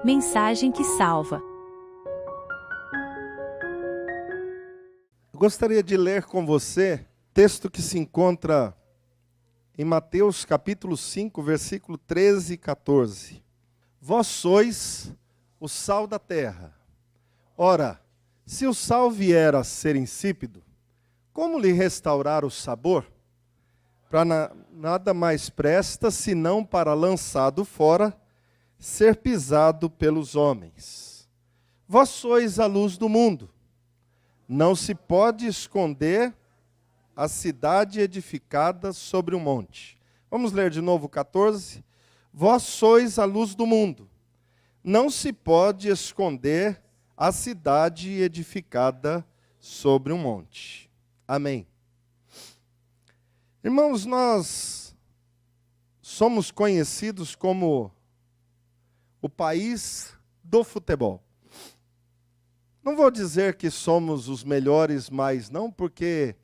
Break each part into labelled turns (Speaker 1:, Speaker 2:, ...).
Speaker 1: Mensagem que salva.
Speaker 2: Eu gostaria de ler com você texto que se encontra em Mateus capítulo 5, versículo 13 e 14. Vós sois o sal da terra. Ora, se o sal vier a ser insípido, como lhe restaurar o sabor? Para nada mais presta, senão para, lançado fora, ser pisado pelos homens. Vós sois a luz do mundo. Não se pode esconder a cidade edificada sobre um monte. Vamos ler de novo o 14. Vós sois a luz do mundo. Não se pode esconder a cidade edificada sobre um monte. Amém. Irmãos, nós somos conhecidos como o país do futebol. Não vou dizer que somos os melhores mais não, porque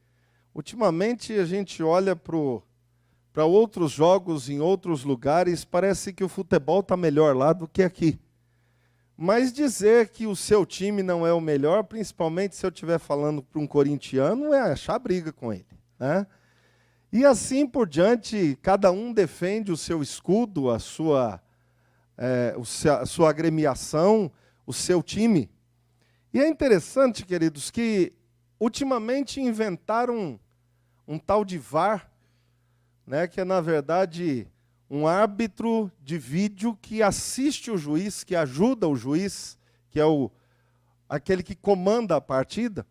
Speaker 2: ultimamente a gente olha para outros jogos em outros lugares, parece que o futebol está melhor lá do que aqui. Mas dizer que o seu time não é o melhor, principalmente se eu estiver falando para um corintiano, é achar briga com ele, né? E assim por diante, cada um defende o seu escudo, a sua agremiação, o seu time. E é interessante, queridos, que ultimamente inventaram um tal de VAR, né, que é, na verdade, um árbitro de vídeo que assiste o juiz, que ajuda o juiz, que é aquele que comanda a partida,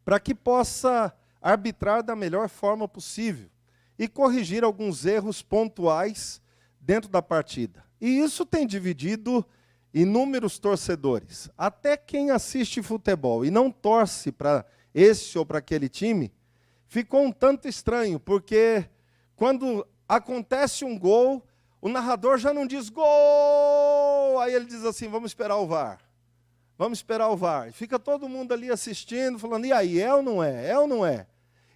Speaker 2: para que possa arbitrar da melhor forma possível e corrigir alguns erros pontuais dentro da partida. E isso tem dividido inúmeros torcedores. Até quem assiste futebol e não torce para esse ou para aquele time, ficou um tanto estranho, porque quando acontece um gol, o narrador já não diz gol, aí ele diz assim, vamos esperar o VAR. Vamos esperar o VAR. E fica todo mundo ali assistindo, falando, e aí, é ou não é? É ou não é?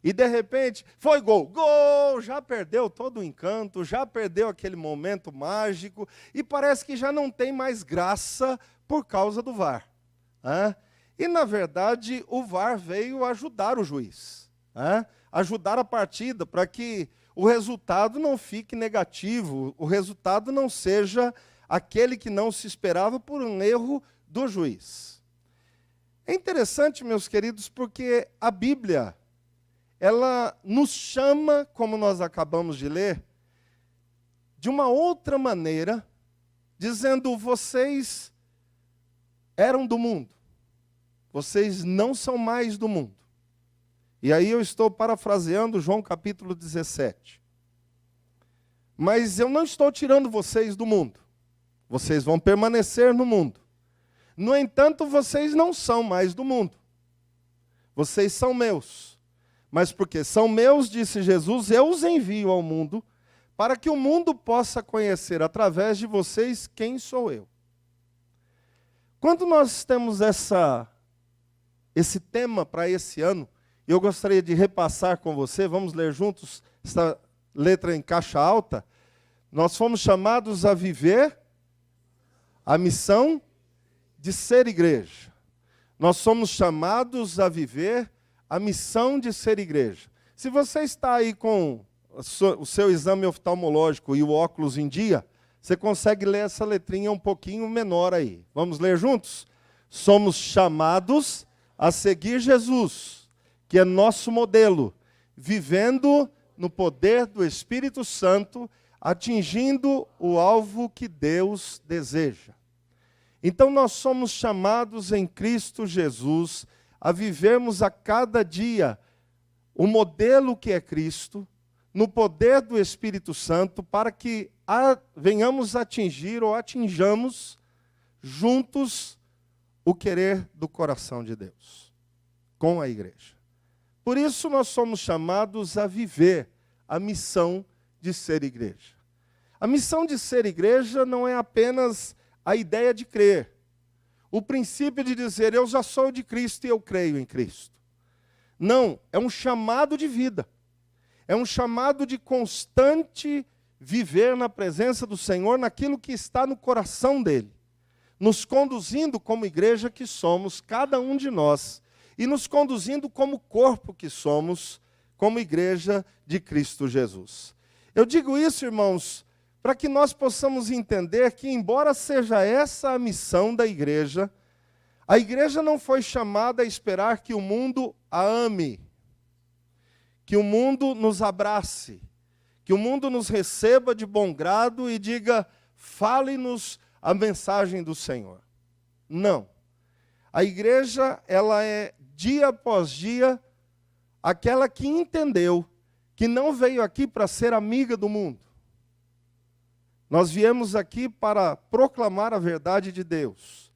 Speaker 2: E de repente, foi gol. Gol! Já perdeu todo o encanto, já perdeu aquele momento mágico, e parece que já não tem mais graça por causa do VAR. E, na verdade, o VAR veio ajudar o juiz, ajudar a partida, para que o resultado não fique negativo, o resultado não seja aquele que não se esperava por um erro do juiz. É interessante, meus queridos, porque a Bíblia, ela nos chama, como nós acabamos de ler, de uma outra maneira, dizendo, vocês eram do mundo, vocês não são mais do mundo. E aí eu estou parafraseando João capítulo 17. Mas eu não estou tirando vocês do mundo. Vocês vão permanecer no mundo. No entanto, vocês não são mais do mundo. Vocês são meus. Mas porque são meus, disse Jesus, eu os envio ao mundo, para que o mundo possa conhecer através de vocês quem sou eu. Quando nós temos esse tema para esse ano, eu gostaria de repassar com você, vamos ler juntos essa letra em caixa alta. Nós fomos chamados a viver a missão de ser igreja. Nós somos chamados a viver a missão de ser igreja. Se você está aí com o seu exame oftalmológico e o óculos em dia, você consegue ler essa letrinha um pouquinho menor aí. Vamos ler juntos? Somos chamados a seguir Jesus, que é nosso modelo, vivendo no poder do Espírito Santo, atingindo o alvo que Deus deseja. Então nós somos chamados em Cristo Jesus a vivermos a cada dia o modelo que é Cristo, no poder do Espírito Santo, para que venhamos atingir ou atinjamos juntos o querer do coração de Deus, com a igreja. Por isso nós somos chamados a viver a missão de ser igreja. A missão de ser igreja não é apenas a ideia de crer, o princípio de dizer, eu já sou de Cristo e eu creio em Cristo. Não, é um chamado de vida. É um chamado de constante viver na presença do Senhor, naquilo que está no coração dele. nos conduzindo como igreja que somos, cada um de nós, e nos conduzindo como corpo que somos, como igreja de Cristo Jesus. Eu digo isso, irmãos, para que nós possamos entender que, embora seja essa a missão da igreja, a igreja não foi chamada a esperar que o mundo a ame, que o mundo nos abrace, que o mundo nos receba de bom grado e diga, fale-nos a mensagem do Senhor. Não. A igreja, ela é, dia após dia, aquela que entendeu que não veio aqui para ser amiga do mundo. Nós viemos aqui para proclamar a verdade de Deus.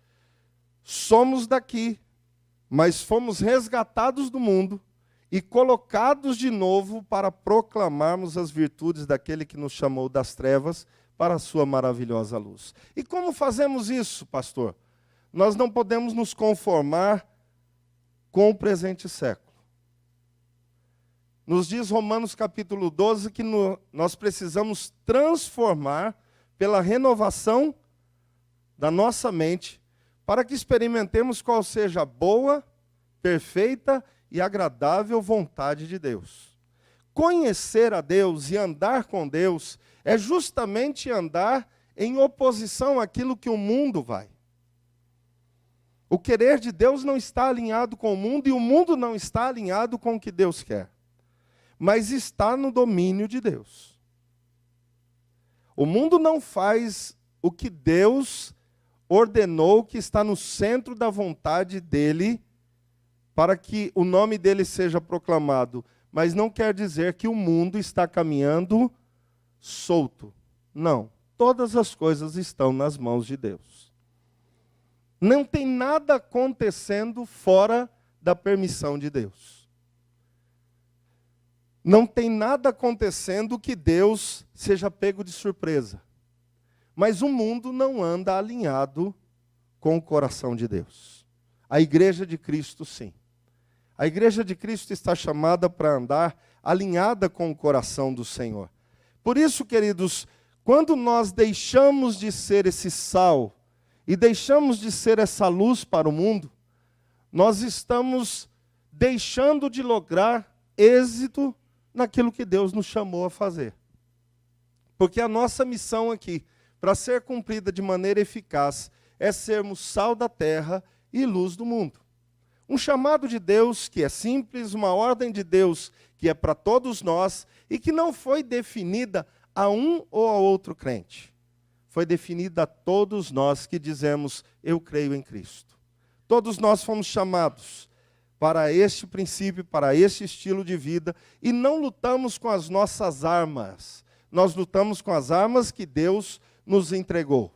Speaker 2: Somos daqui, mas fomos resgatados do mundo e colocados de novo para proclamarmos as virtudes daquele que nos chamou das trevas para a sua maravilhosa luz. E como fazemos isso, pastor? Nós não podemos nos conformar com o presente século. Nos diz Romanos capítulo 12 que nós precisamos transformar pela renovação da nossa mente para que experimentemos qual seja a boa, perfeita e agradável vontade de Deus. Conhecer a Deus e andar com Deus é justamente andar em oposição àquilo que o mundo vai. O querer de Deus não está alinhado com o mundo e o mundo não está alinhado com o que Deus quer, mas está no domínio de Deus. O mundo não faz o que Deus ordenou, que está no centro da vontade dele, para que o nome dele seja proclamado, mas não quer dizer que o mundo está caminhando solto. Não, todas as coisas estão nas mãos de Deus. Não tem nada acontecendo fora da permissão de Deus. Não tem nada acontecendo que Deus seja pego de surpresa. Mas o mundo não anda alinhado com o coração de Deus. A igreja de Cristo, sim. A igreja de Cristo está chamada para andar alinhada com o coração do Senhor. Por isso, queridos, quando nós deixamos de ser esse sal e deixamos de ser essa luz para o mundo, nós estamos deixando de lograr êxito naquilo que Deus nos chamou a fazer. Porque a nossa missão aqui, para ser cumprida de maneira eficaz, é sermos sal da terra e luz do mundo. Um chamado de Deus que é simples, uma ordem de Deus que é para todos nós e que não foi definida a um ou a outro crente. Foi definida a todos nós que dizemos, eu creio em Cristo. Todos nós fomos chamados para este princípio, para este estilo de vida, e não lutamos com as nossas armas. Nós lutamos com as armas que Deus nos entregou.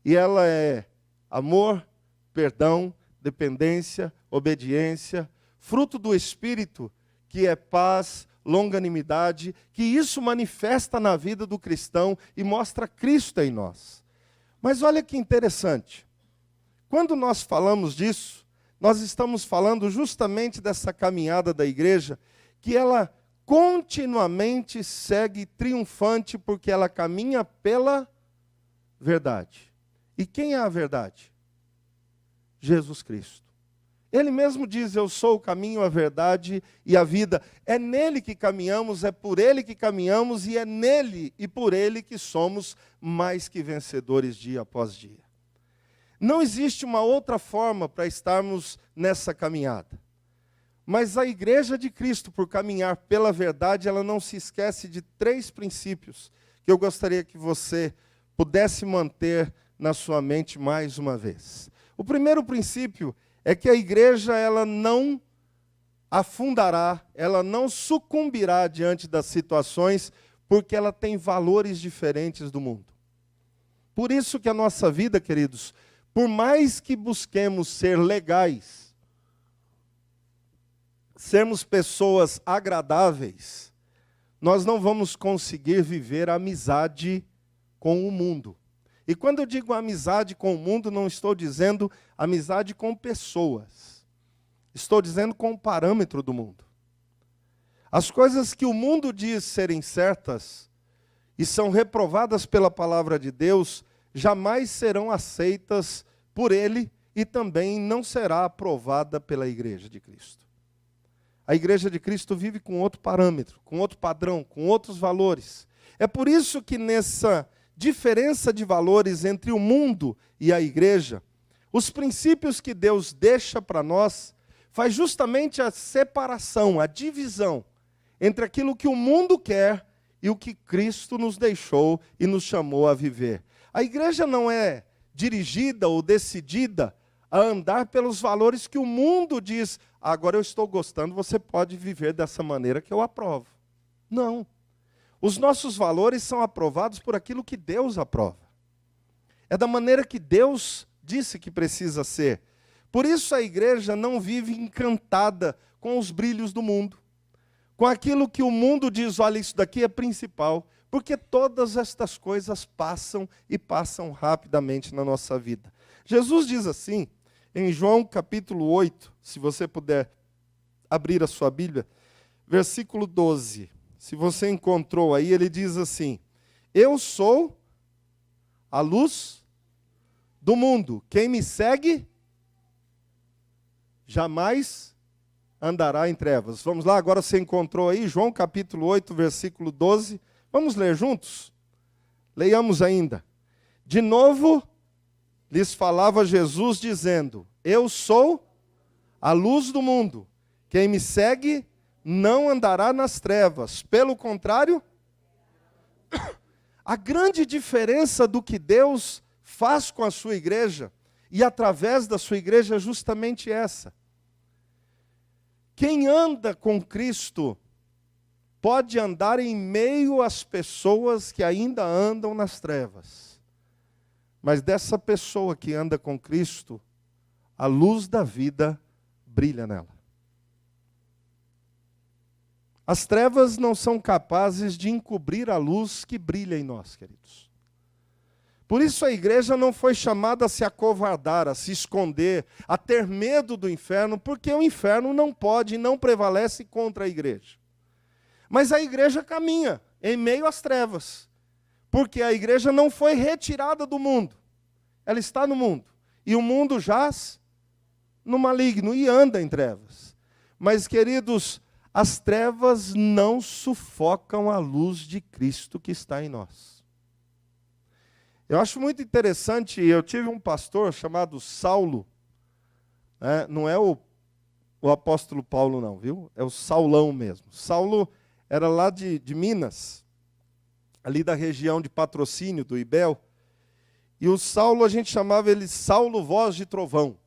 Speaker 2: E ela é amor, perdão, dependência, obediência, fruto do Espírito, que é paz, longanimidade, que isso manifesta na vida do cristão e mostra Cristo em nós. Mas olha que interessante. Quando nós falamos disso, nós estamos falando justamente dessa caminhada da igreja, que ela continuamente segue triunfante, porque ela caminha pela verdade. E quem é a verdade? Jesus Cristo. Ele mesmo diz, eu sou o caminho, a verdade e a vida. É nele que caminhamos, é por ele que caminhamos, e é nele e por ele que somos mais que vencedores dia após dia. Não existe uma outra forma para estarmos nessa caminhada. Mas a igreja de Cristo, por caminhar pela verdade, ela não se esquece de 3 princípios que eu gostaria que você pudesse manter na sua mente mais uma vez. O primeiro princípio é que a igreja ela não afundará, ela não sucumbirá diante das situações, porque ela tem valores diferentes do mundo. Por isso que a nossa vida, queridos, por mais que busquemos ser legais, sermos pessoas agradáveis, nós não vamos conseguir viver a amizade com o mundo. E quando eu digo amizade com o mundo, não estou dizendo amizade com pessoas. Estou dizendo com o parâmetro do mundo. As coisas que o mundo diz serem certas e são reprovadas pela palavra de Deus, jamais serão aceitas por ele e também não será aprovada pela igreja de Cristo. A igreja de Cristo vive com outro parâmetro, com outro padrão, com outros valores. É por isso que nessa diferença de valores entre o mundo e a igreja, os princípios que Deus deixa para nós faz justamente a separação, a divisão entre aquilo que o mundo quer e o que Cristo nos deixou e nos chamou a viver. A igreja não é dirigida ou decidida a andar pelos valores que o mundo diz, agora eu estou gostando, você pode viver dessa maneira que eu aprovo. Não. Os nossos valores são aprovados por aquilo que Deus aprova. É da maneira que Deus disse que precisa ser. Por isso a igreja não vive encantada com os brilhos do mundo, com aquilo que o mundo diz, olha, isso daqui é principal, porque todas estas coisas passam e passam rapidamente na nossa vida. Jesus diz assim, em João capítulo 8, se você puder abrir a sua Bíblia, versículo 12. Se você encontrou aí, ele diz assim, eu sou a luz do mundo. Quem me segue jamais andará em trevas. Vamos lá, agora você encontrou aí, João capítulo 8, versículo 12. Vamos ler juntos? Leiamos ainda. De novo, lhes falava Jesus dizendo, eu sou a luz do mundo. Quem me segue não andará nas trevas. Pelo contrário, a grande diferença do que Deus faz com a sua igreja e através da sua igreja é justamente essa. Quem anda com Cristo pode andar em meio às pessoas que ainda andam nas trevas. Mas dessa pessoa que anda com Cristo, a luz da vida brilha nela. As trevas não são capazes de encobrir a luz que brilha em nós, queridos. Por isso a igreja não foi chamada a se acovardar, a se esconder, a ter medo do inferno, porque o inferno não pode e não prevalece contra a igreja. Mas a igreja caminha em meio às trevas, porque a igreja não foi retirada do mundo. Ela está no mundo. E o mundo jaz no maligno e anda em trevas. Mas, queridos, as trevas não sufocam a luz de Cristo que está em nós. Eu acho muito interessante, eu tive um pastor chamado Saulo, não é o apóstolo Paulo não, viu? É o Saulão mesmo. Saulo era lá de Minas, ali da região de Patrocínio, do Ibel. E o Saulo, a gente chamava ele Saulo Voz de Trovão.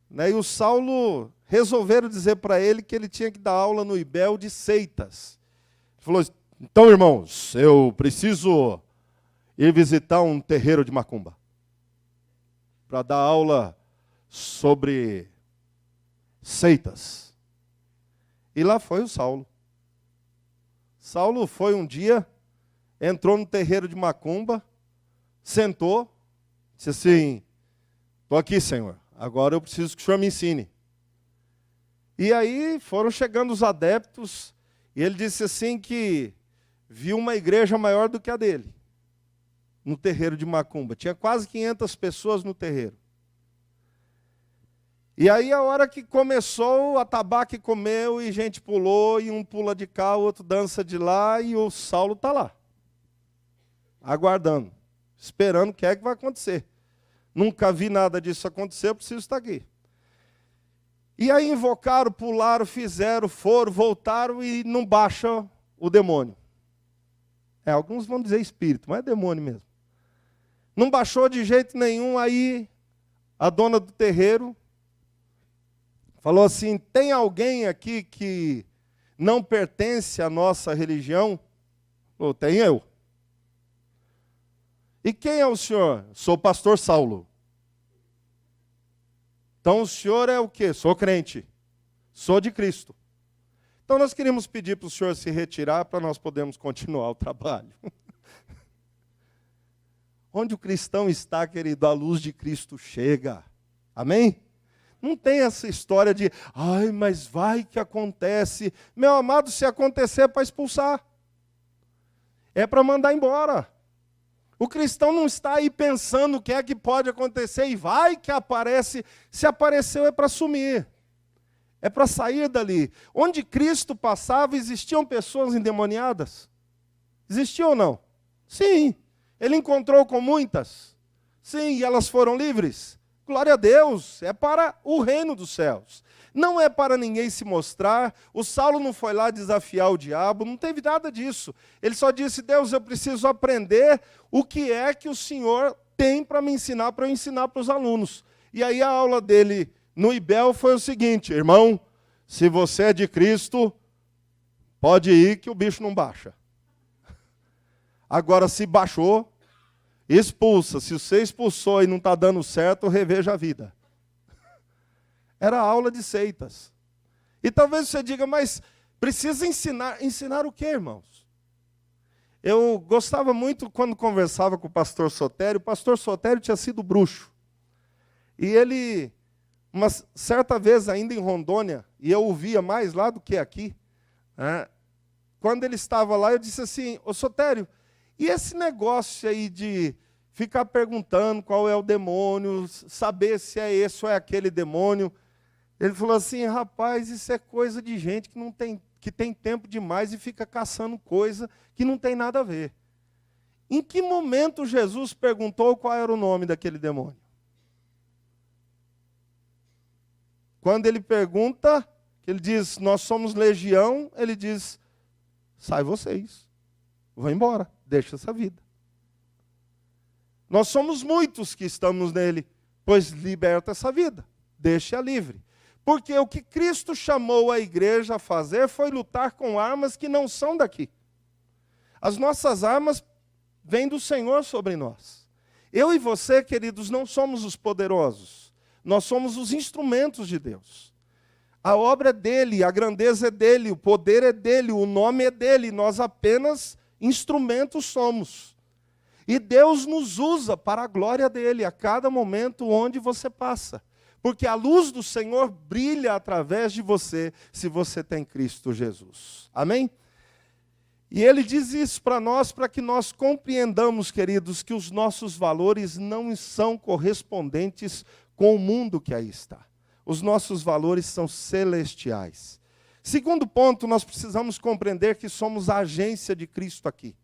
Speaker 2: E o Saulo, resolveram dizer para ele que ele tinha que dar aula no Ibel de seitas. Ele falou, então irmãos, eu preciso ir visitar um terreiro de macumba, para dar aula sobre seitas. E lá foi o Saulo. Saulo foi um dia, entrou no terreiro de macumba, sentou, disse assim, estou aqui, Senhor, agora eu preciso que o Senhor me ensine. E aí foram chegando os adeptos, e ele disse assim que viu uma igreja maior do que a dele, no terreiro de macumba. Tinha quase 500 pessoas no terreiro. E aí a hora que começou, o atabaque comeu e gente pulou, e um pula de cá, o outro dança de lá, e o Saulo está lá, aguardando, esperando o que é que vai acontecer. Nunca vi nada disso acontecer, eu preciso estar aqui. E aí invocaram, pularam, fizeram, foram, voltaram e não baixa o demônio. Alguns vão dizer espírito, mas é demônio mesmo. Não baixou de jeito nenhum, aí a dona do terreiro falou assim, tem alguém aqui que não pertence à nossa religião? Falou, tem eu. E quem é o senhor? Sou o pastor Saulo. Então o senhor é o quê? Sou crente. Sou de Cristo. Então nós queríamos pedir para o senhor se retirar para nós podermos continuar o trabalho. Onde o cristão está, querido, a luz de Cristo chega. Amém? Não tem essa história de, ai, mas vai que acontece. Meu amado, se acontecer é para expulsar. É para mandar embora. O cristão não está aí pensando o que é que pode acontecer e vai que aparece. Se apareceu é para sumir. É para sair dali. Onde Cristo passava, existiam pessoas endemoniadas? Existiam ou não? Sim. Ele encontrou com muitas? Sim, e elas foram livres? Glória a Deus, é para o reino dos céus. Não é para ninguém se mostrar. O Saulo não foi lá desafiar o diabo, não teve nada disso. Ele só disse: Deus, eu preciso aprender o que é que o Senhor tem para me ensinar, para eu ensinar para os alunos. E aí a aula dele no IBEL foi o seguinte: irmão, se você é de Cristo, pode ir que o bicho não baixa. Agora, se baixou, expulsa. Se você expulsou e não está dando certo, reveja a vida. Era aula de seitas. E talvez você diga, mas precisa ensinar. Ensinar o quê, irmãos? Eu gostava muito quando conversava com o pastor Sotério. O pastor Sotério tinha sido bruxo. E ele, uma certa vez ainda em Rondônia, e eu o via mais lá do que aqui, né? Quando ele estava lá, eu disse assim: ô Sotério, e esse negócio aí de ficar perguntando qual é o demônio, saber se é esse ou é aquele demônio? Ele falou assim: rapaz, isso é coisa de gente que tem tempo demais e fica caçando coisa que não tem nada a ver. Em que momento Jesus perguntou qual era o nome daquele demônio? Quando ele pergunta, ele diz: nós somos legião, ele diz: sai vocês, vão embora, deixa essa vida. Nós somos muitos que estamos nele, pois liberta essa vida, deixa-a livre. Porque o que Cristo chamou a igreja a fazer foi lutar com armas que não são daqui. As nossas armas vêm do Senhor sobre nós. Eu e você, queridos, não somos os poderosos. Nós somos os instrumentos de Deus. A obra é dele, a grandeza é dele, o poder é dele, o nome é dele. Nós apenas instrumentos somos. E Deus nos usa para a glória dele a cada momento onde você passa. Porque a luz do Senhor brilha através de você, se você tem Cristo Jesus. Amém? E ele diz isso para nós, para que nós compreendamos, queridos, que os nossos valores não são correspondentes com o mundo que aí está. Os nossos valores são celestiais. Segundo ponto, nós precisamos compreender que somos a agência de Cristo aqui.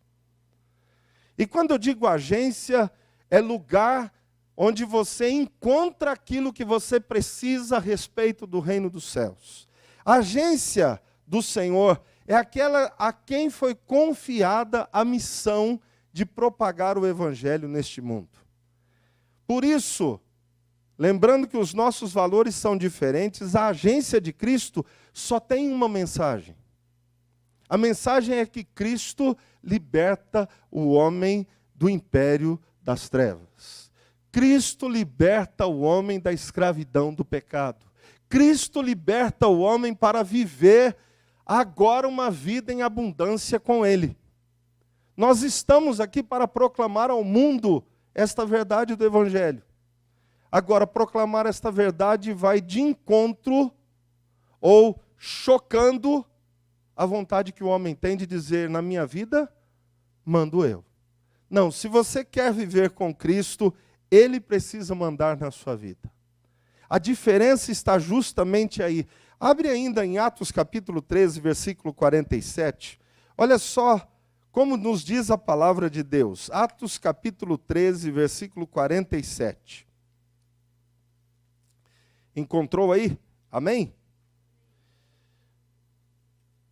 Speaker 2: E quando eu digo agência, é lugar onde você encontra aquilo que você precisa a respeito do reino dos céus. A agência do Senhor é aquela a quem foi confiada a missão de propagar o evangelho neste mundo. Por isso, lembrando que os nossos valores são diferentes, a agência de Cristo só tem uma mensagem. A mensagem é que Cristo liberta o homem do império das trevas. Cristo liberta o homem da escravidão do pecado. Cristo liberta o homem para viver agora uma vida em abundância com Ele. Nós estamos aqui para proclamar ao mundo esta verdade do Evangelho. Agora, proclamar esta verdade vai de encontro ou chocando a vontade que o homem tem de dizer: na minha vida, mando eu. Não, se você quer viver com Cristo, Ele precisa mandar na sua vida. A diferença está justamente aí. Abre ainda em Atos capítulo 13, versículo 47. Olha só como nos diz a palavra de Deus. Atos capítulo 13, versículo 47. Encontrou aí? Amém?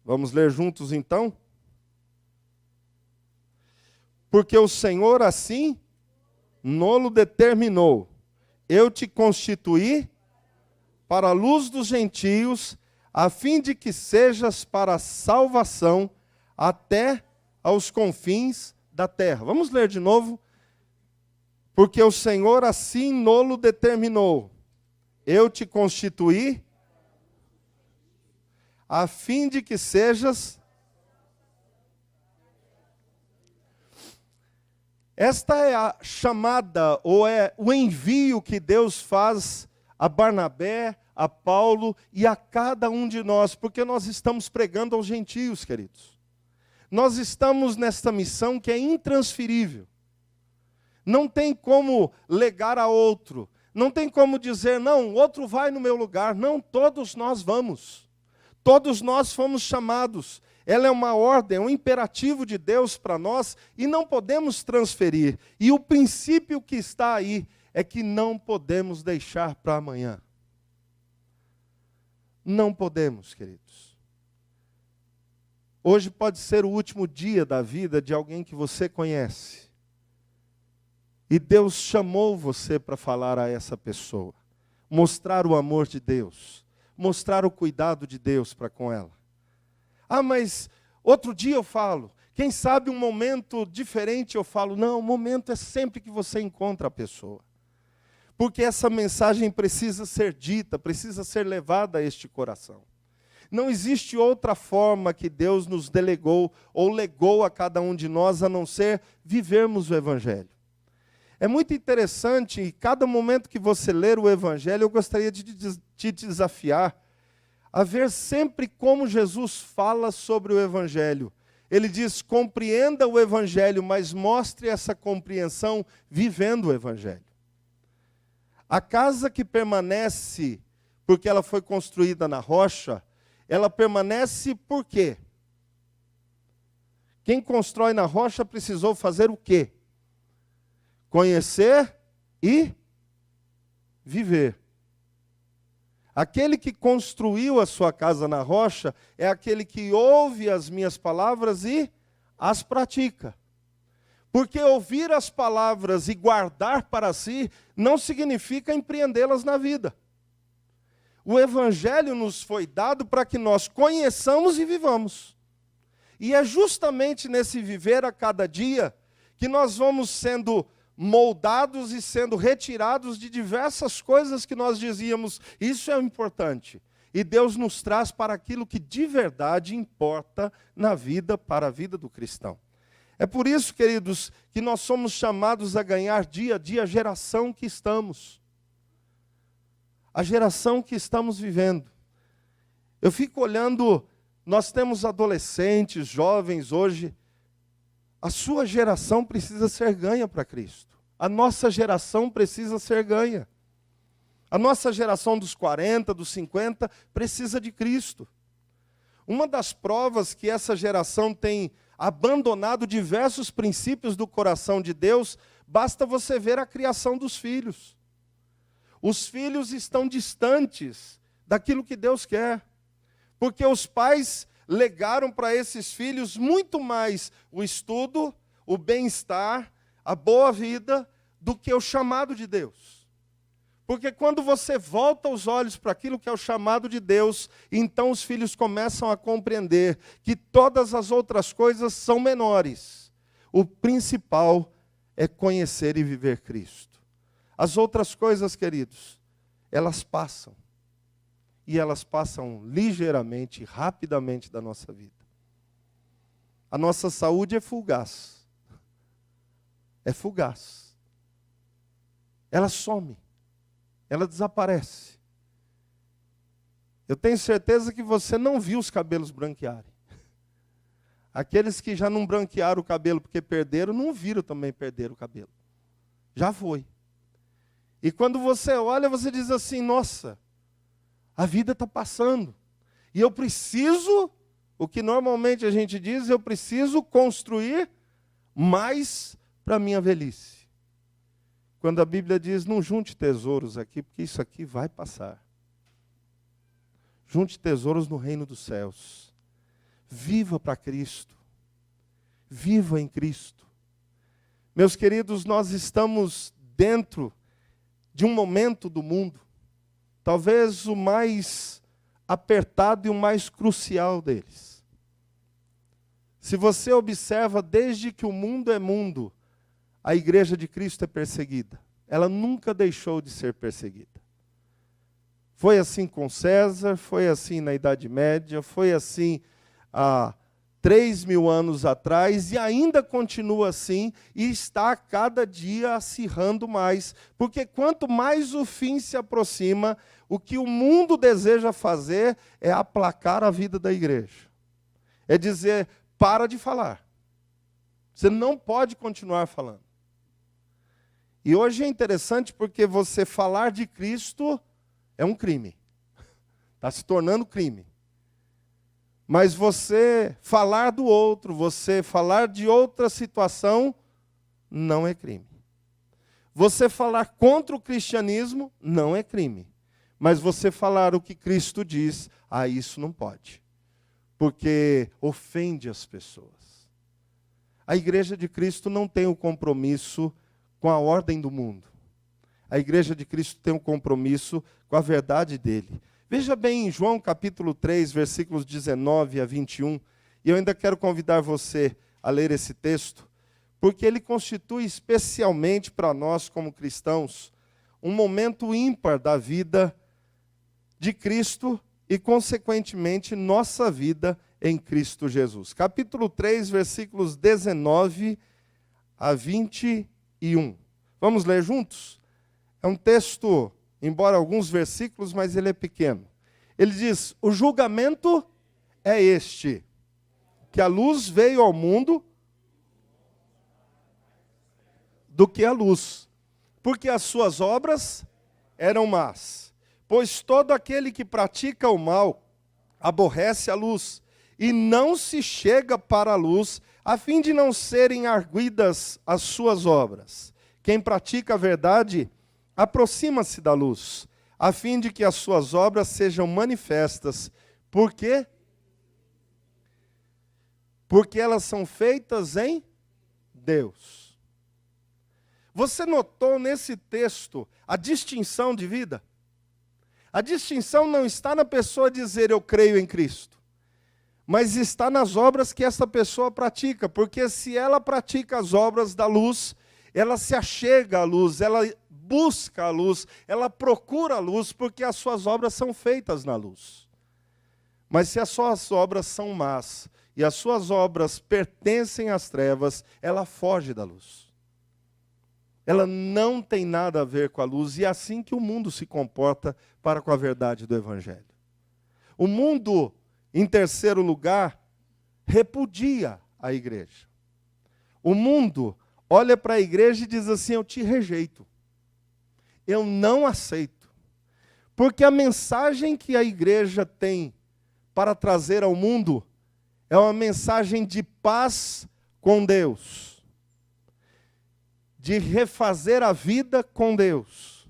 Speaker 2: Vamos ler juntos então? Porque o Senhor assim nolo determinou: eu te constituí para a luz dos gentios, a fim de que sejas para a salvação até aos confins da terra. Vamos ler de novo. Porque o Senhor assim nolo determinou: eu te constituí a fim de que sejas. Esta é a chamada, ou é o envio que Deus faz a Barnabé, a Paulo e a cada um de nós, porque nós estamos pregando aos gentios, queridos. Nós estamos nesta missão que é intransferível. Não tem como legar a outro. Não tem como dizer, não, o outro vai no meu lugar. Não, todos nós vamos. Todos nós fomos chamados. Ela é uma ordem, é um imperativo de Deus para nós e não podemos transferir. E o princípio que está aí é que não podemos deixar para amanhã. Não podemos, queridos. Hoje pode ser o último dia da vida de alguém que você conhece. E Deus chamou você para falar a essa pessoa. Mostrar o amor de Deus. Mostrar o cuidado de Deus para com ela. Ah, mas outro dia eu falo. Quem sabe um momento diferente eu falo. Não, o momento é sempre que você encontra a pessoa. Porque essa mensagem precisa ser dita, precisa ser levada a este coração. Não existe outra forma que Deus nos delegou ou legou a cada um de nós a não ser vivermos o Evangelho. É muito interessante, em cada momento que você ler o Evangelho, eu gostaria de te desafiar a ver sempre como Jesus fala sobre o Evangelho. Ele diz, compreenda o Evangelho, mas mostre essa compreensão vivendo o Evangelho. A casa que permanece, porque ela foi construída na rocha, ela permanece por quê? Quem constrói na rocha precisou fazer o quê? Conhecer e viver. Aquele que construiu a sua casa na rocha é aquele que ouve as minhas palavras e as pratica. Porque ouvir as palavras e guardar para si não significa empreendê-las na vida. O Evangelho nos foi dado para que nós conheçamos e vivamos. E é justamente nesse viver a cada dia que nós vamos sendo moldados e sendo retirados de diversas coisas que nós dizíamos, isso é importante. E Deus nos traz para aquilo que de verdade importa na vida, para a vida do cristão. É por isso, queridos, que nós somos chamados a ganhar dia a dia a geração que estamos. A geração que estamos vivendo. Eu fico olhando, nós temos adolescentes, jovens hoje. A sua geração precisa ser ganha para Cristo. A nossa geração precisa ser ganha. A nossa geração dos 40, dos 50, precisa de Cristo. Uma das provas que essa geração tem abandonado diversos princípios do coração de Deus, basta você ver a criação dos filhos. Os filhos estão distantes daquilo que Deus quer. Porque os pais legaram para esses filhos muito mais o estudo, o bem-estar, a boa vida, do que o chamado de Deus. Porque quando você volta os olhos para aquilo que é o chamado de Deus, então os filhos começam a compreender que todas as outras coisas são menores. O principal é conhecer e viver Cristo. As outras coisas, queridos, elas passam. E elas passam ligeiramente, rapidamente da nossa vida. A nossa saúde é fugaz. É fugaz. Ela some. Ela desaparece. Eu tenho certeza que você não viu os cabelos branquearem. Aqueles que já não branquearam o cabelo porque perderam, não viram também perder o cabelo. Já foi. E quando você olha, você diz assim, nossa, a vida está passando. E eu preciso, o que normalmente a gente diz, eu preciso construir mais para a minha velhice. Quando a Bíblia diz, não junte tesouros aqui, porque isso aqui vai passar. Junte tesouros no reino dos céus. Viva para Cristo. Viva em Cristo. Meus queridos, nós estamos dentro de um momento do mundo, talvez o mais apertado e o mais crucial deles. Se você observa, desde que o mundo é mundo, a igreja de Cristo é perseguida. Ela nunca deixou de ser perseguida. Foi assim com César, foi assim na Idade Média, foi assim há 3.000 anos atrás, e ainda continua assim, e está a cada dia acirrando mais. Porque quanto mais o fim se aproxima, o que o mundo deseja fazer é aplacar a vida da igreja. É dizer, para de falar. Você não pode continuar falando. E hoje é interessante porque você falar de Cristo é um crime. Está se tornando crime. Mas você falar do outro, você falar de outra situação, não é crime. Você falar contra o cristianismo, não é crime. Mas você falar o que Cristo diz, isso não pode. Porque ofende as pessoas. A igreja de Cristo não tem o compromisso com a ordem do mundo. A igreja de Cristo tem um compromisso com a verdade dele. Veja bem em João capítulo 3, versículos 19 a 21, e eu ainda quero convidar você a ler esse texto, porque ele constitui especialmente para nós como cristãos, um momento ímpar da vida de Cristo e, consequentemente, nossa vida em Cristo Jesus. Capítulo 3, versículos 19 a 21. Vamos ler juntos? É um texto, embora alguns versículos, mas ele é pequeno. Ele diz: o julgamento é este, que a luz veio ao mundo do que a luz, porque as suas obras eram más. Pois todo aquele que pratica o mal aborrece a luz, e não se chega para a luz, a fim de não serem arguidas as suas obras. Quem pratica a verdade aproxima-se da luz, a fim de que as suas obras sejam manifestas. Por quê? Porque elas são feitas em Deus. Você notou nesse texto a distinção de vida? A distinção não está na pessoa dizer eu creio em Cristo, mas está nas obras que essa pessoa pratica, porque se ela pratica as obras da luz, ela se achega à luz, ela busca a luz, ela procura a luz, porque as suas obras são feitas na luz. Mas se as suas obras são más, e as suas obras pertencem às trevas, ela foge da luz. Ela não tem nada a ver com a luz, e é assim que o mundo se comporta para com a verdade do Evangelho. O mundo, em terceiro lugar, repudia a igreja. O mundo olha para a igreja e diz assim: eu te rejeito. Eu não aceito. Porque a mensagem que a igreja tem para trazer ao mundo é uma mensagem de paz com Deus, de refazer a vida com Deus,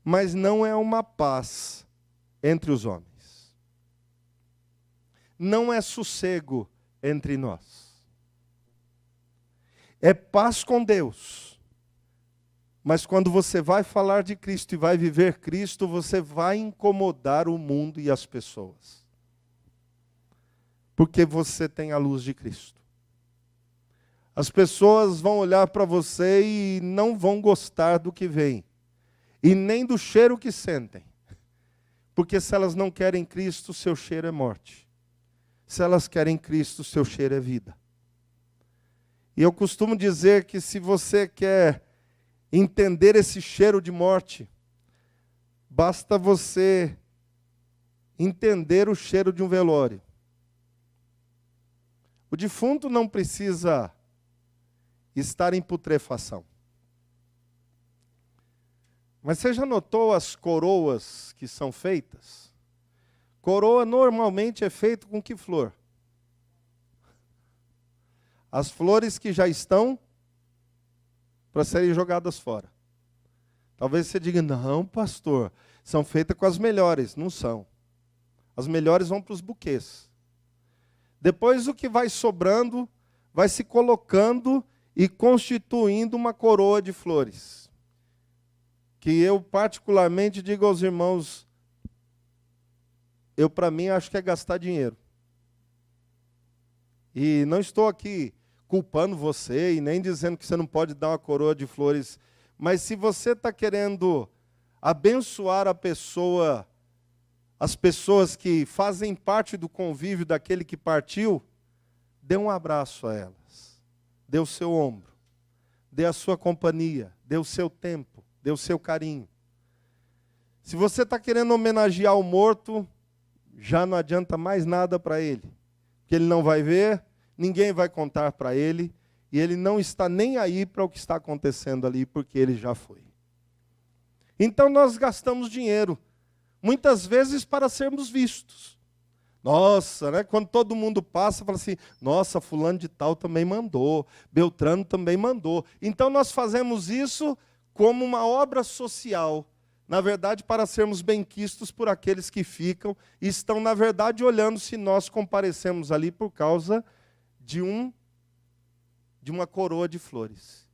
Speaker 2: mas não é uma paz entre os homens. Não é sossego entre nós. É paz com Deus. Mas quando você vai falar de Cristo e vai viver Cristo, você vai incomodar o mundo e as pessoas. Porque você tem a luz de Cristo. As pessoas vão olhar para você e não vão gostar do que veem. E nem do cheiro que sentem. Porque se elas não querem Cristo, seu cheiro é morte. Se elas querem Cristo, seu cheiro é vida. E eu costumo dizer que se você quer entender esse cheiro de morte, basta você entender o cheiro de um velório. O defunto não precisa estar em putrefação. Mas você já notou as coroas que são feitas? Coroa normalmente é feita com que flor? As flores que já estão para serem jogadas fora. Talvez você diga: não, pastor, são feitas com as melhores. Não são. As melhores vão para os buquês. Depois o que vai sobrando, vai se colocando e constituindo uma coroa de flores. Que eu particularmente digo aos irmãos, para mim, acho que é gastar dinheiro. E não estou aqui culpando você e nem dizendo que você não pode dar uma coroa de flores, mas se você está querendo abençoar a pessoa, as pessoas que fazem parte do convívio daquele que partiu, dê um abraço a elas, dê o seu ombro, dê a sua companhia, dê o seu tempo, dê o seu carinho. Se você está querendo homenagear o morto, já não adianta mais nada para ele, porque ele não vai ver, ninguém vai contar para ele, e ele não está nem aí para o que está acontecendo ali, porque ele já foi. Então nós gastamos dinheiro, muitas vezes para sermos vistos. Nossa, né? Quando todo mundo passa, fala assim, nossa, fulano de tal também mandou, Beltrano também mandou. Então nós fazemos isso como uma obra social, na verdade, para sermos benquistos por aqueles que ficam e estão, na verdade, olhando se nós comparecemos ali por causa de uma coroa de flores.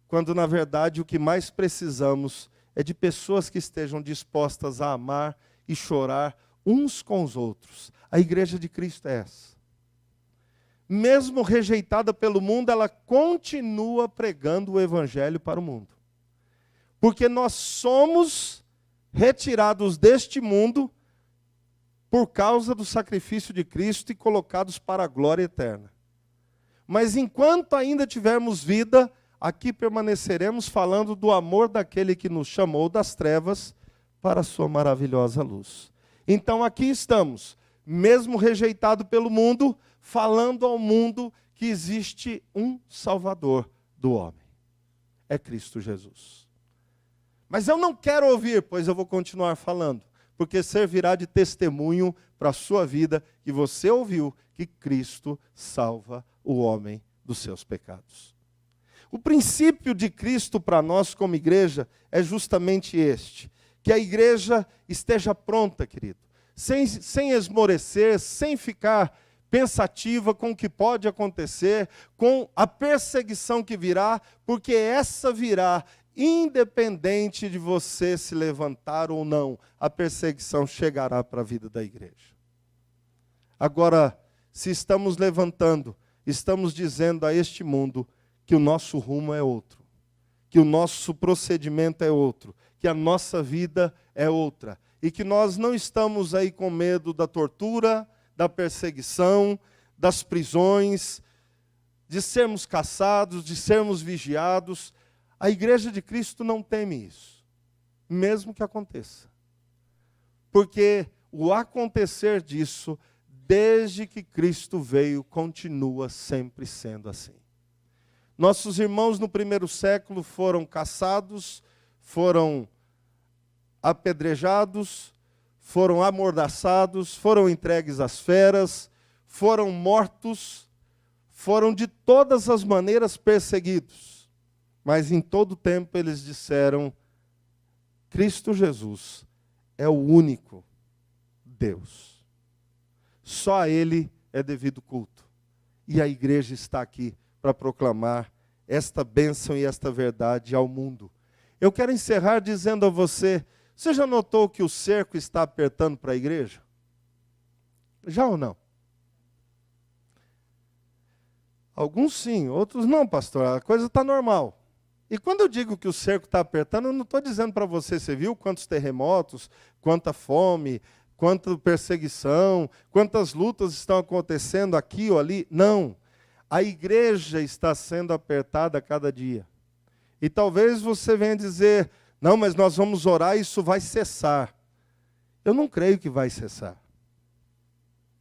Speaker 2: Quando, na verdade, o que mais precisamos é de pessoas que estejam dispostas a amar e chorar uns com os outros. A igreja de Cristo é essa. Mesmo rejeitada pelo mundo, ela continua pregando o evangelho para o mundo. Porque nós somos retirados deste mundo por causa do sacrifício de Cristo e colocados para a glória eterna. Mas enquanto ainda tivermos vida, aqui permaneceremos falando do amor daquele que nos chamou das trevas para a sua maravilhosa luz. Então aqui estamos, mesmo rejeitado pelo mundo, falando ao mundo que existe um Salvador do homem. É Cristo Jesus. Mas eu não quero ouvir, pois eu vou continuar falando, porque servirá de testemunho para a sua vida que você ouviu que Cristo salva o homem dos seus pecados. O princípio de Cristo para nós como igreja é justamente este, que a igreja esteja pronta, querido, sem esmorecer, sem ficar pensativa com o que pode acontecer, com a perseguição que virá, porque essa virá, independente de você se levantar ou não, a perseguição chegará para a vida da igreja. Agora, se estamos levantando, estamos dizendo a este mundo que o nosso rumo é outro, que o nosso procedimento é outro, que a nossa vida é outra, e que nós não estamos aí com medo da tortura, da perseguição, das prisões, de sermos caçados, de sermos vigiados. A igreja de Cristo não teme isso, mesmo que aconteça. Porque o acontecer disso, desde que Cristo veio, continua sempre sendo assim. Nossos irmãos no primeiro século foram caçados, foram apedrejados, foram amordaçados, foram entregues às feras, foram mortos, foram de todas as maneiras perseguidos. Mas em todo tempo eles disseram, Cristo Jesus é o único Deus. Só a Ele é devido culto. E a igreja está aqui para proclamar esta bênção e esta verdade ao mundo. Eu quero encerrar dizendo a você, você já notou que o cerco está apertando para a igreja? Já ou não? Alguns sim, outros não, pastor, a coisa está normal. E quando eu digo que o cerco está apertando, eu não estou dizendo para você, você viu quantos terremotos, quanta fome, quanta perseguição, quantas lutas estão acontecendo aqui ou ali. Não, a igreja está sendo apertada a cada dia. E talvez você venha dizer, não, mas nós vamos orar e isso vai cessar. Eu não creio que vai cessar.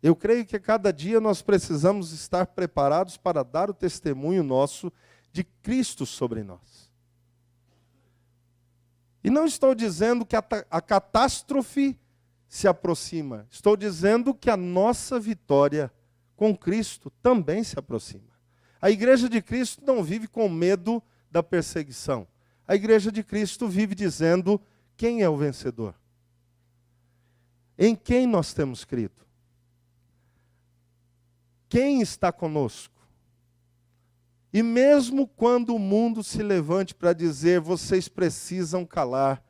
Speaker 2: Eu creio que a cada dia nós precisamos estar preparados para dar o testemunho nosso de Cristo sobre nós. E não estou dizendo que a catástrofe se aproxima. Estou dizendo que a nossa vitória com Cristo também se aproxima. A igreja de Cristo não vive com medo da perseguição. A igreja de Cristo vive dizendo quem é o vencedor. Em quem nós temos crido. Quem está conosco. E mesmo quando o mundo se levante para dizer, vocês precisam calar,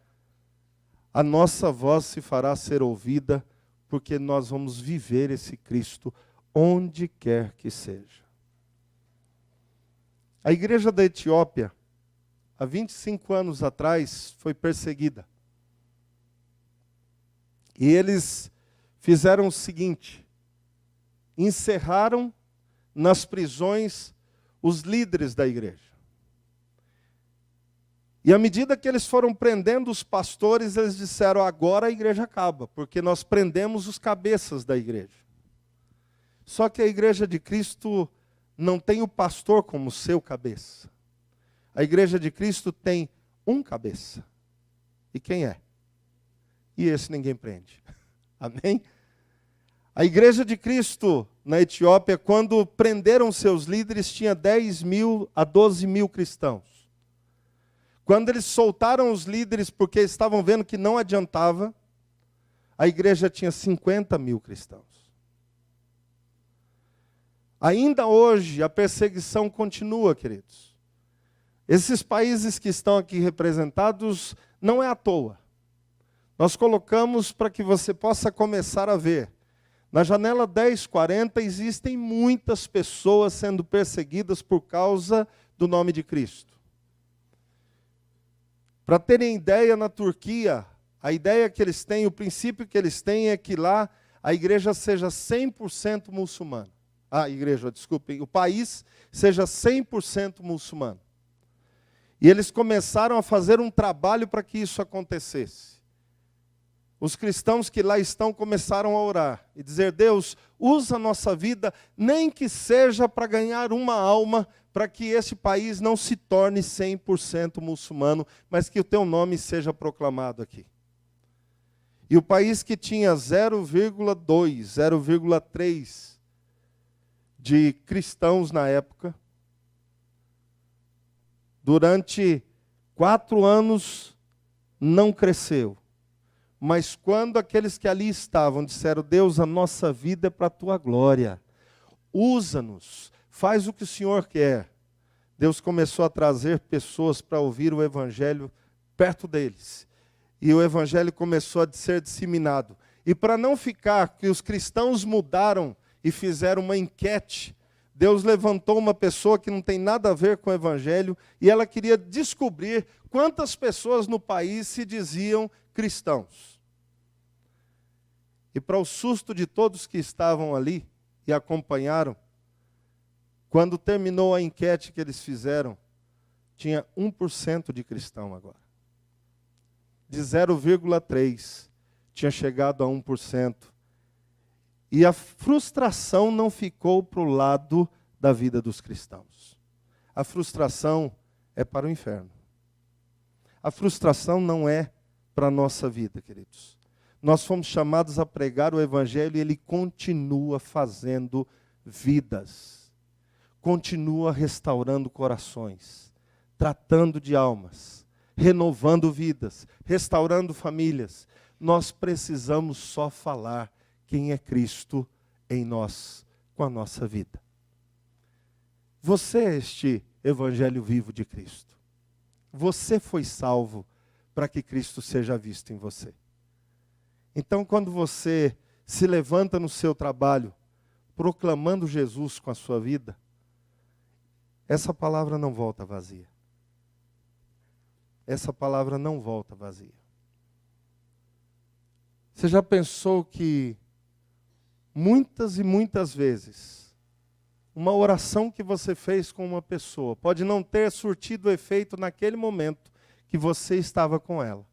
Speaker 2: a nossa voz se fará ser ouvida, porque nós vamos viver esse Cristo onde quer que seja. A igreja da Etiópia, há 25 anos atrás, foi perseguida. E eles fizeram o seguinte, encerraram nas prisões os líderes da igreja. E à medida que eles foram prendendo os pastores, eles disseram, agora a igreja acaba, porque nós prendemos os cabeças da igreja. Só que a igreja de Cristo não tem o pastor como seu cabeça. A igreja de Cristo tem um cabeça. E quem é? E esse ninguém prende. Amém? A igreja de Cristo na Etiópia, quando prenderam seus líderes, tinha 10 mil a 12 mil cristãos. Quando eles soltaram os líderes porque estavam vendo que não adiantava, a igreja tinha 50 mil cristãos. Ainda hoje a perseguição continua, queridos. Esses países que estão aqui representados não é à toa. Nós colocamos para que você possa começar a ver. Na janela 1040 existem muitas pessoas sendo perseguidas por causa do nome de Cristo. Para terem ideia, na Turquia, a ideia que eles têm, o princípio que eles têm é que lá a igreja seja 100% muçulmana. O país seja 100% muçulmano. E eles começaram a fazer um trabalho para que isso acontecesse. Os cristãos que lá estão começaram a orar e dizer: Deus, usa a nossa vida, nem que seja para ganhar uma alma, para que esse país não se torne 100% muçulmano, mas que o teu nome seja proclamado aqui. E o país que tinha 0,2, 0,3 de cristãos na época, durante 4 anos não cresceu. Mas quando aqueles que ali estavam disseram: Deus, a nossa vida é para a tua glória, usa-nos, faz o que o Senhor quer. Deus começou a trazer pessoas para ouvir o Evangelho perto deles. E o Evangelho começou a ser disseminado. E para não ficar que os cristãos mudaram e fizeram uma enquete, Deus levantou uma pessoa que não tem nada a ver com o Evangelho, e ela queria descobrir quantas pessoas no país se diziam cristãos. E para o susto de todos que estavam ali e acompanharam, quando terminou a enquete que eles fizeram, tinha 1% de cristão agora. De 0,3 tinha chegado a 1%. E a frustração não ficou para o lado da vida dos cristãos. A frustração é para o inferno. A frustração não é para a nossa vida, queridos. Nós fomos chamados a pregar o Evangelho e ele continua fazendo vidas. Continua restaurando corações, tratando de almas, renovando vidas, restaurando famílias. Nós precisamos só falar quem é Cristo em nós, com a nossa vida. Você é este Evangelho vivo de Cristo. Você foi salvo para que Cristo seja visto em você. Então, quando você se levanta no seu trabalho, proclamando Jesus com a sua vida, essa palavra não volta vazia. Essa palavra não volta vazia. Você já pensou que muitas e muitas vezes, uma oração que você fez com uma pessoa pode não ter surtido efeito naquele momento que você estava com ela,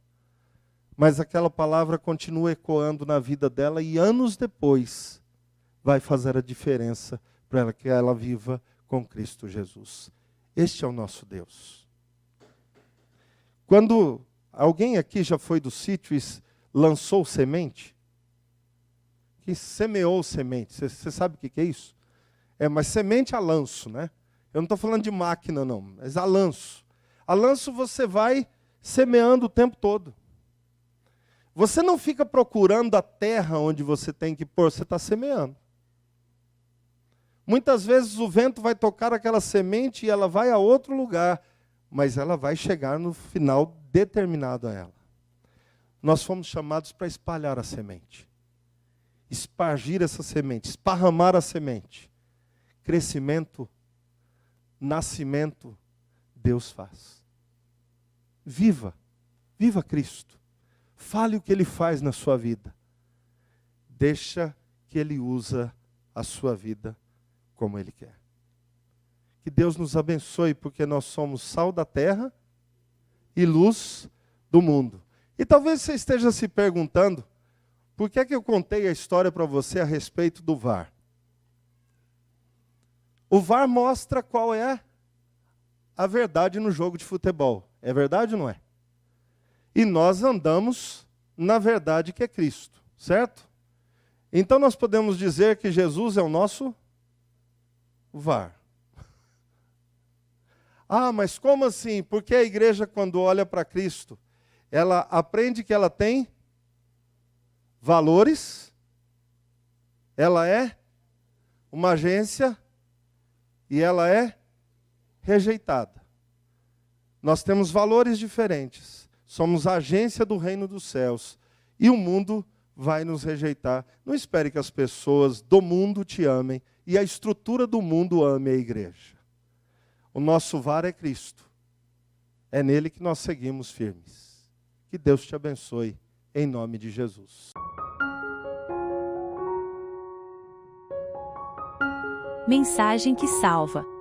Speaker 2: mas aquela palavra continua ecoando na vida dela e anos depois vai fazer a diferença para ela, que ela viva com Cristo Jesus. Este é o nosso Deus. Quando alguém aqui já foi do sítio e lançou semente, que semeou semente, você sabe o que é isso? Mas semente a lanço, né? Eu não estou falando de máquina não, mas a lanço. A lanço você vai semeando o tempo todo. Você não fica procurando a terra onde você tem que pôr, você está semeando. Muitas vezes o vento vai tocar aquela semente e ela vai a outro lugar, mas ela vai chegar no final determinado a ela. Nós fomos chamados para espalhar a semente. Espargir essa semente, esparramar a semente. Crescimento, nascimento, Deus faz. Viva Cristo. Fale o que Ele faz na sua vida. Deixa que Ele usa a sua vida como Ele quer. Que Deus nos abençoe, porque nós somos sal da terra e luz do mundo. E talvez você esteja se perguntando, por que é que eu contei a história para você a respeito do VAR? O VAR mostra qual é a verdade no jogo de futebol. É verdade ou não é? E nós andamos na verdade que é Cristo, certo? Então nós podemos dizer que Jesus é o nosso VAR. Ah, mas como assim? Porque a igreja, quando olha para Cristo, ela aprende que ela tem valores, ela é uma agência e ela é rejeitada. Nós temos valores diferentes. Somos a agência do reino dos céus. E o mundo vai nos rejeitar. Não espere que as pessoas do mundo te amem e a estrutura do mundo ame a igreja. O nosso VAR é Cristo. É nele que nós seguimos firmes. Que Deus te abençoe, em nome de Jesus.
Speaker 1: Mensagem que salva.